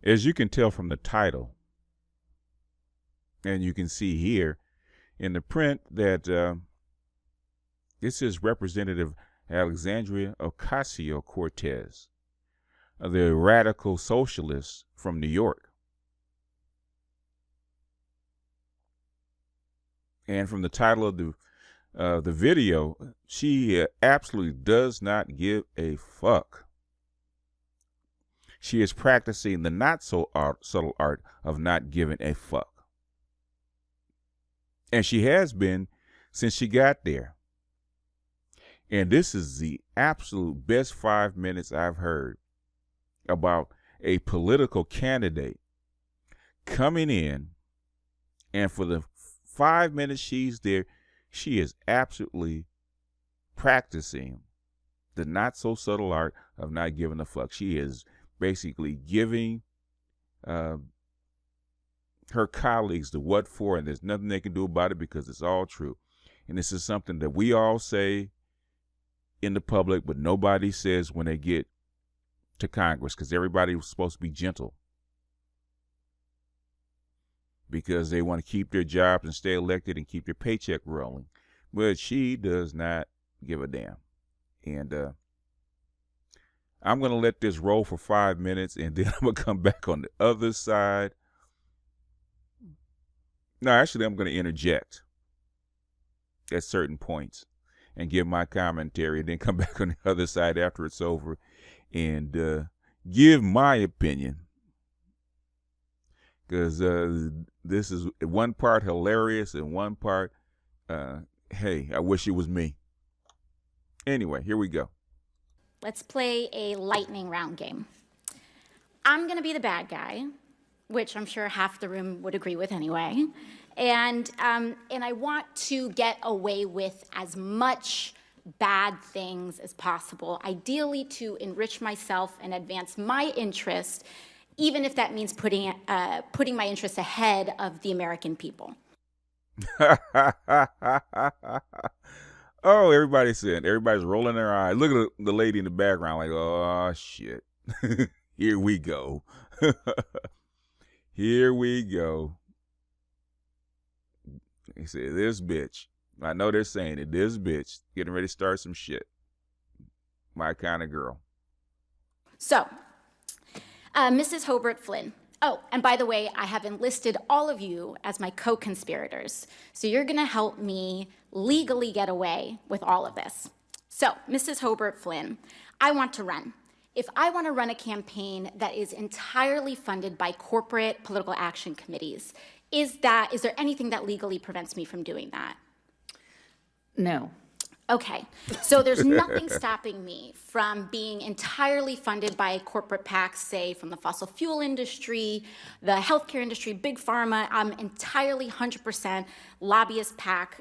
As you can tell from the title, and you can see here in the print that this is Representative Alexandria Ocasio-Cortez, the radical socialist from New York. And from the title of the video, she absolutely does not give a fuck. She is practicing the not so subtle art of not giving a fuck. And she has been since she got there. And this is the absolute best 5 minutes I've heard about a political candidate coming in, and for the 5 minutes she's there, she is absolutely practicing the not so subtle art of not giving a fuck. She is basically giving her colleagues the what for, and there's nothing they can do about it because it's all true. And this is something that we all say in the public, but nobody says when they get to Congress, because everybody was supposed to be gentle because they want to keep their jobs and stay elected and keep their paycheck rolling. But she does not give a damn. And I'm going to let this roll for 5 minutes, and then I'm going to come back on the other side. No, actually, I'm going to interject at certain points and give my commentary, and then come back on the other side after it's over and give my opinion. Because this is one part hilarious and one part, hey, I wish it was me. Anyway, here we go. Let's play a lightning round game. I'm going to be the bad guy, which I'm sure half the room would agree with anyway. And I want to get away with as much bad things as possible, ideally to enrich myself and advance my interest, even if that means putting my interests ahead of the American people. Oh, everybody's rolling their eyes. Look at the lady in the background like, oh, shit. Here we go. Here we go. He said, this bitch. I know they're saying it. This bitch getting ready to start some shit. My kind of girl. So, Mrs. Hobart Flynn. Oh, and by the way, I have enlisted all of you as my co-conspirators. So you're going to help me legally get away with all of this. So, Mrs. Hobart Flynn, I want to run. If I want to run a campaign that is entirely funded by corporate political action committees, is there anything that legally prevents me from doing that? No. Okay, so there's nothing stopping me from being entirely funded by corporate PACs, say from the fossil fuel industry, the healthcare industry, big pharma. I'm entirely 100% lobbyist PAC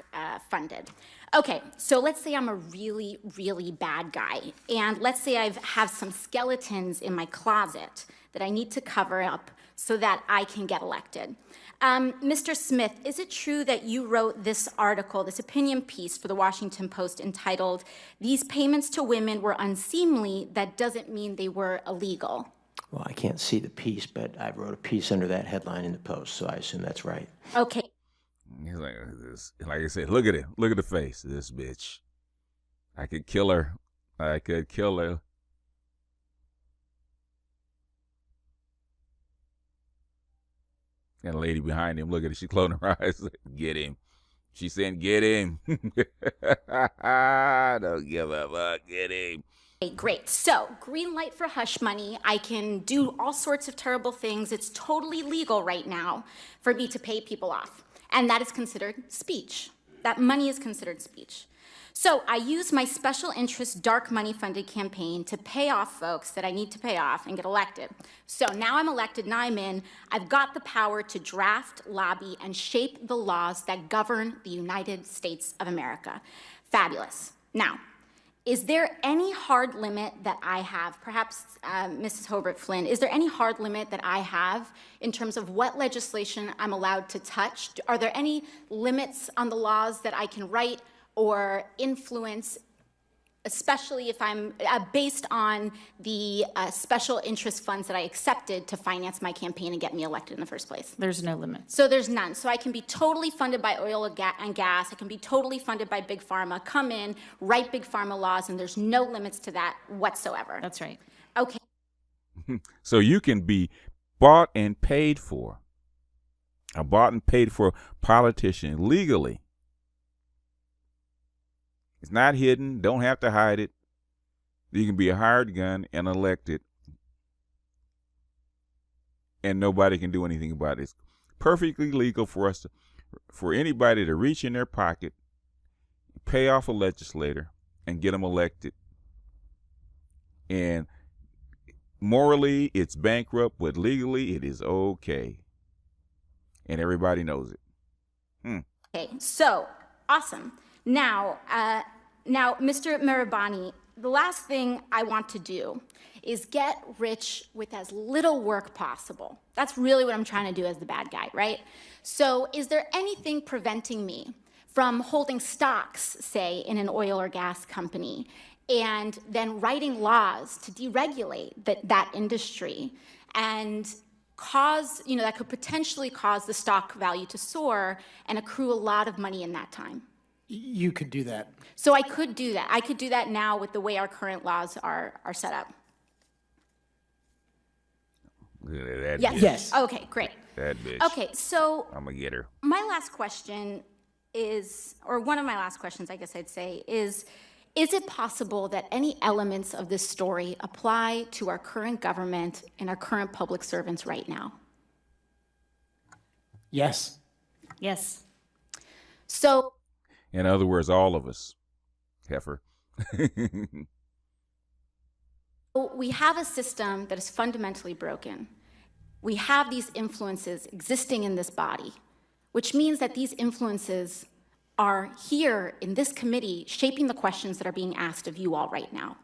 funded. Okay, so let's say I'm a really, really bad guy, and let's say I have some skeletons in my closet that I need to cover up so that I can get elected. Mr. Smith, is it true that you wrote this article, this opinion piece for the Washington Post entitled, "These payments to women were unseemly, that doesn't mean they were illegal"? Well, I can't see the piece, but I wrote a piece under that headline in the Post, so I assume that's right. Okay. He's like I said, look at it. Look at the face of this bitch. I could kill her. I could kill her. And a lady behind him, look at it. She's closing her eyes. Get him. She's saying, get him. Don't give a fuck. Get him. Okay, great. So, green light for hush money. I can do all sorts of terrible things. It's totally legal right now for me to pay people off. And that is considered speech. That money is considered speech. So I use my special interest dark money funded campaign to pay off folks that I need to pay off and get elected. So now I'm elected, now I'm in. I've got the power to draft, lobby, and shape the laws that govern the United States of America. Fabulous. Now, is there any hard limit that I have, perhaps Mrs. Hobart Flynn, is there any hard limit that I have in terms of what legislation I'm allowed to touch? Are there any limits on the laws that I can write or influence especially if I'm based on the special interest funds that I accepted to finance my campaign and get me elected in the first place. There's no limit. So there's none. So I can be totally funded by oil and gas. I can be totally funded by Big Pharma, come in, write Big Pharma laws, and there's no limits to that whatsoever. That's right. Okay. So you can be bought and paid for, a bought and paid for politician legally. It's not hidden. Don't have to hide it. You can be a hired gun and elected, and nobody can do anything about it. It's perfectly legal for for anybody to reach in their pocket, pay off a legislator, and get them elected. And morally, it's bankrupt, but legally, it is okay. And everybody knows it. Okay, so awesome. Now, Mr. Mirabani, the last thing I want to do is get rich with as little work possible. That's really what I'm trying to do as the bad guy, right? So is there anything preventing me from holding stocks, say, in an oil or gas company, and then writing laws to deregulate that industry and cause, that could potentially cause the stock value to soar and accrue a lot of money in that time? You could do that. So I could do that. I could do that now with the way our current laws are set up. That Yes. bitch. Yes. Okay, great. That bitch. Okay, so I'm going to get her. my last question is, or one of my last questions, I guess I'd say, is it possible that any elements of this story apply to our current government and our current public servants right now? Yes. Yes. So In other words, all of us, heifer. we have a system that is fundamentally broken. We have these influences existing in this body, which means that these influences are here in this committee shaping the questions that are being asked of you all right now.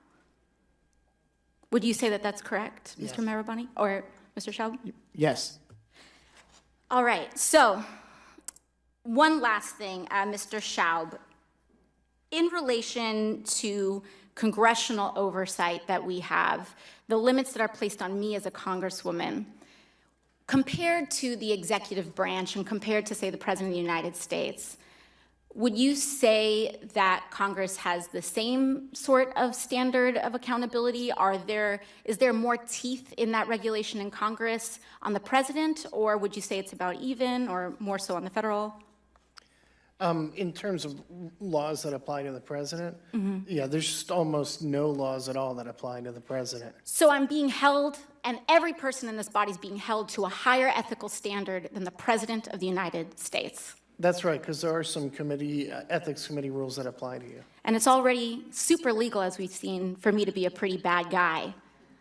Would you say that that's correct, Mr. Marabani or Mr. Schaub? Yes. All right, so one last thing, Mr. Schaub. In relation to congressional oversight that we have, the limits that are placed on me as a congresswoman, compared to the executive branch and compared to, say, the President of the United States, would you say that Congress has the same sort of standard of accountability? Is there more teeth in that regulation in Congress on the president, or would you say it's about even, or more so on the federal? In terms of laws that apply to the president, yeah, there's just almost no laws at all that apply to the president. So I'm being held, and every person in this body is being held to a higher ethical standard than the President of the United States. That's right, because there are some ethics committee rules that apply to you. And it's already super legal, as we've seen, for me to be a pretty bad guy.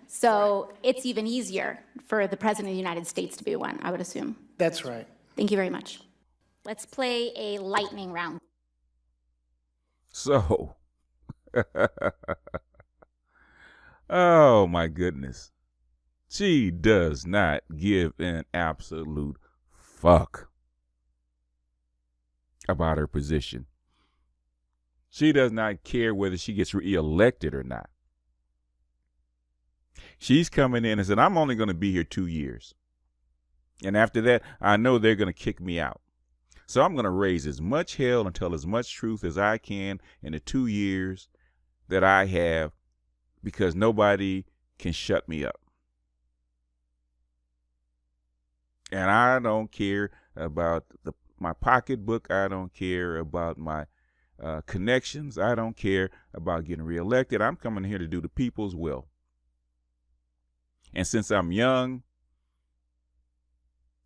So it's even easier for the President of the United States to be one, I would assume. That's right. Thank you very much. Let's play a lightning round. So, oh my goodness. She does not give an absolute fuck about her position. She does not care whether she gets reelected or not. She's coming in and said, I'm only going to be here 2 years. And after that, I know they're going to kick me out. So I'm going to raise as much hell and tell as much truth as I can in the 2 years that I have, because nobody can shut me up. And I don't care about my pocketbook. I don't care about my connections. I don't care about getting reelected. I'm coming here to do the people's will. And since I'm young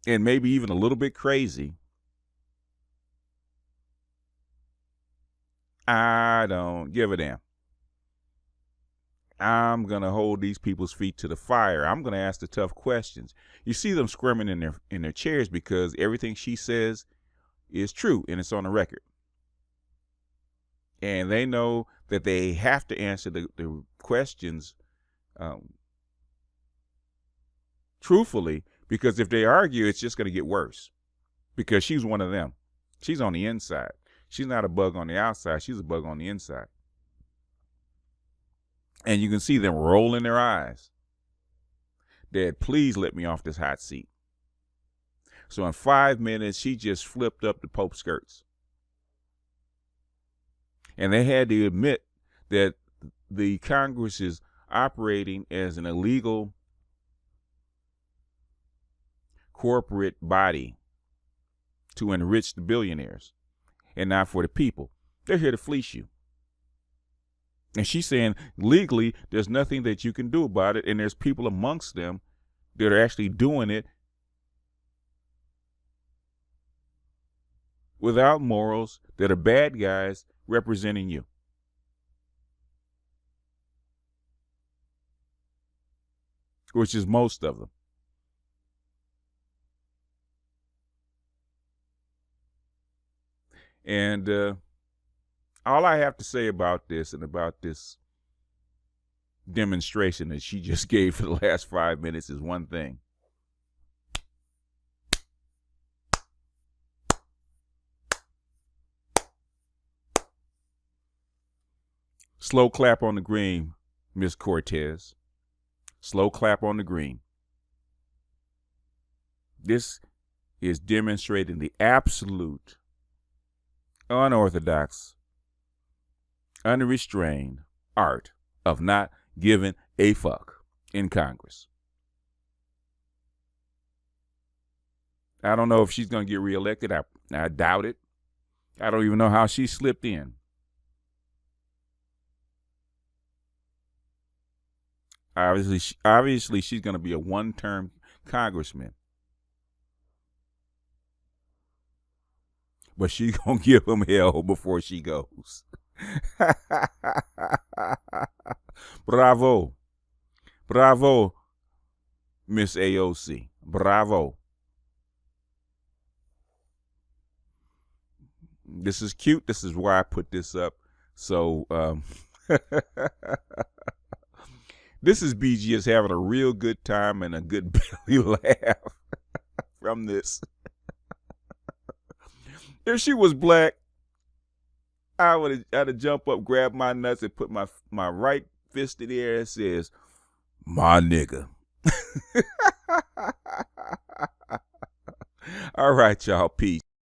and maybe even a little bit crazy, I don't give a damn. I'm going to hold these people's feet to the fire. I'm going to ask the tough questions. You see them squirming in their chairs because everything she says is true and it's on the record. And they know that they have to answer the questions truthfully, because if they argue, it's just going to get worse, because she's one of them. She's on the inside. She's not a bug on the outside. She's a bug on the inside. And you can see them rolling their eyes. Dad, please let me off this hot seat. So in 5 minutes, she just flipped up the Pope's skirts. And they had to admit that the Congress is operating as an illegal corporate body to enrich the billionaires and not for the people. They're here to fleece you. And she's saying legally there's nothing that you can do about it, and there's people amongst them that are actually doing it without morals, that are bad guys representing you. Which is most of them. And all I have to say about this and about this demonstration that she just gave for the last 5 minutes is one thing. Slow clap on the green, Miss Cortez. Slow clap on the green. This is demonstrating the absolute, unorthodox, unrestrained art of not giving a fuck in Congress. I don't know if she's going to get reelected. I doubt it. I don't even know how she slipped in. Obviously, she's going to be a one-term congressman. But she's going to give him hell before she goes. Bravo. Bravo, Miss AOC. Bravo. This is cute. This is why I put this up. So, this is BG is having a real good time and a good belly laugh from this. If she was black, I'd have jump up, grab my nuts, and put my right fist in the air and says, "My nigga." All right, y'all. Peace.